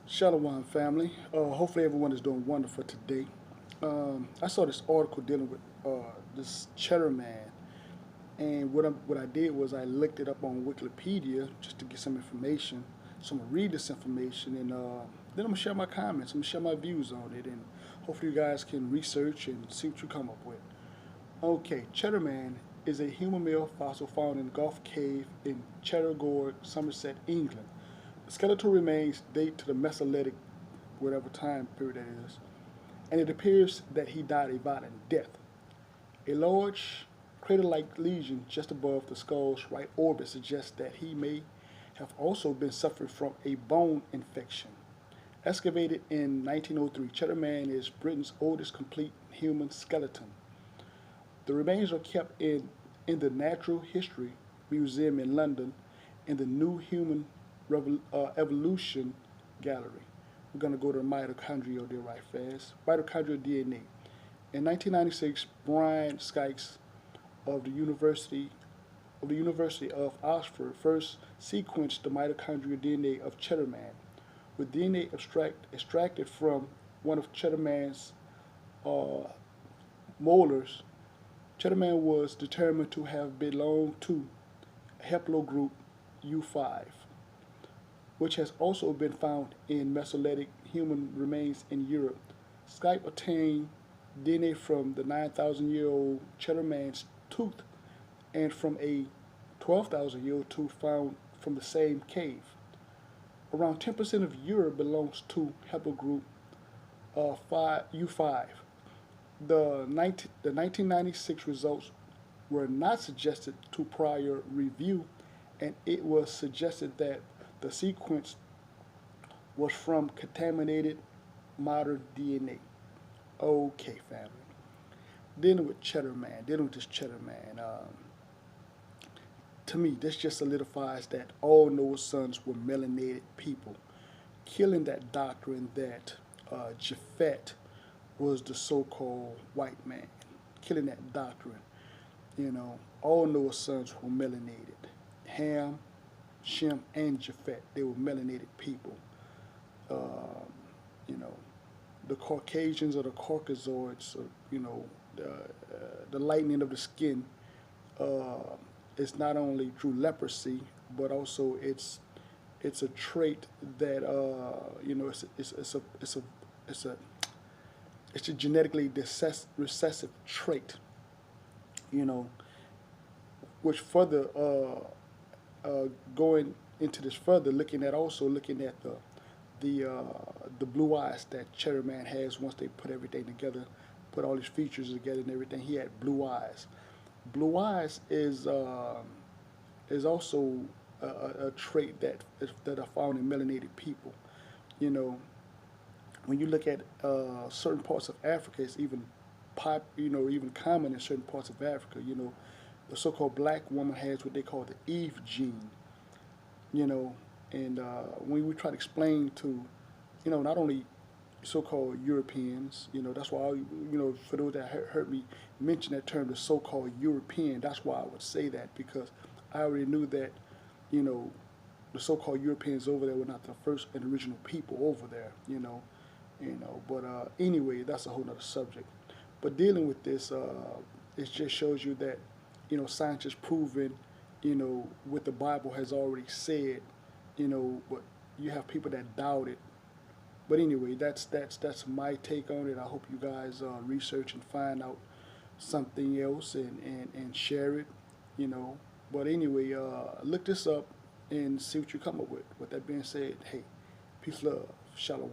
Shalom family. Hopefully everyone is doing wonderful today. I saw this article dealing with this Cheddar Man, and what I did was I looked it up on Wikipedia just to get some information. So I'm gonna read this information, and then I'm gonna share my comments. I'm gonna share my views on it, and hopefully you guys can research and see what you come up with. Okay, Cheddar Man is a human male fossil found in Gulf Cave in Cheddar Gorge, Somerset, England. The skeletal remains date to the Mesolithic, whatever time period that is, and it appears that he died a violent death. A large crater-like lesion just above the skull's right orbit suggests that he may have also been suffering from a bone infection. Excavated in 1903, Cheddar Man is Britain's oldest complete human skeleton. The remains are kept in the Natural History Museum in London in the New Human Evolution Gallery. We're going to go to mitochondrial there right fast. Mitochondrial DNA. In 1996, Brian Skykes of the University of Oxford first sequenced the mitochondrial DNA of Cheddar Man. With DNA extracted from one of Cheddar Man's uh, molars, Cheddar Man was determined to have belonged to haplogroup U5, which has also been found in Mesolithic human remains in Europe. Skype obtained DNA from the 9,000-year-old Cheddar Man's tooth and from a 12,000-year-old tooth found from the same cave. Around 10% of Europe belongs to haplogroup U5. The 1996 results were not suggested to prior review, and it was suggested that the sequence was from contaminated modern DNA. Okay, family. Dealing with this Cheddar Man. To me, this just solidifies that all Noah's sons were melanated people, killing that doctrine that Japhet was the so-called white man, killing that doctrine. All Noah's sons were melanated. Ham, Shem, and Japhet, they were melanated people. Um, you know, the Caucasians or the Caucasoids, or, the lightening of the skin uh, is not only through leprosy, but also it's a trait that it's a it's a genetically recessive trait. You know, which further going into this further, looking at the blue eyes that Cheddar Man has once they put everything together, put all his features together and everything. He had blue eyes. Blue eyes is also a trait that are found in melanated people. You know, when you look at certain parts of Africa, it's even even common in certain parts of Africa. The so-called black woman has what they call the Eve gene. You know, and when we try to explain to, not only so-called Europeans, that's why for those that heard me mention that term, the so-called European, that's why I would say that, because I already knew that, you know, the so-called Europeans over there were not the first and original people over there, But anyway, that's a whole other subject. But dealing with this, it just shows you that, science has proven, what the Bible has already said, but you have people that doubt it. But anyway, that's my take on it. I hope you guys research and find out something else and share it, you know. But anyway, look this up and see what you come up with. With that being said, hey, peace, love, shalom.